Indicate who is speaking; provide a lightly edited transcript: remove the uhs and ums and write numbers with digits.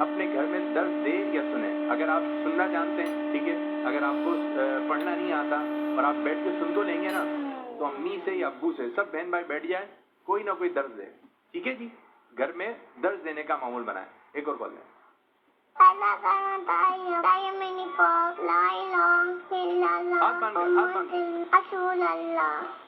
Speaker 1: اپنے گھر میں درس دے یا سنے. اگر آپ سننا جانتے ہیں ٹھیک ہے, اگر آپ کو پڑھنا نہیں آتا اور آپ بیٹھ کے سن تو لیں گے نا, تو امی سے یا ابو سے سب بہن بھائی بیٹھ جائیں, کوئی نہ کوئی درس دے. ٹھیک ہے جی, گھر میں درس دینے کا معمول بنائیں. ایک اور کال لیں. ہاتھ باندھ کر, ہاتھ باندھ کر.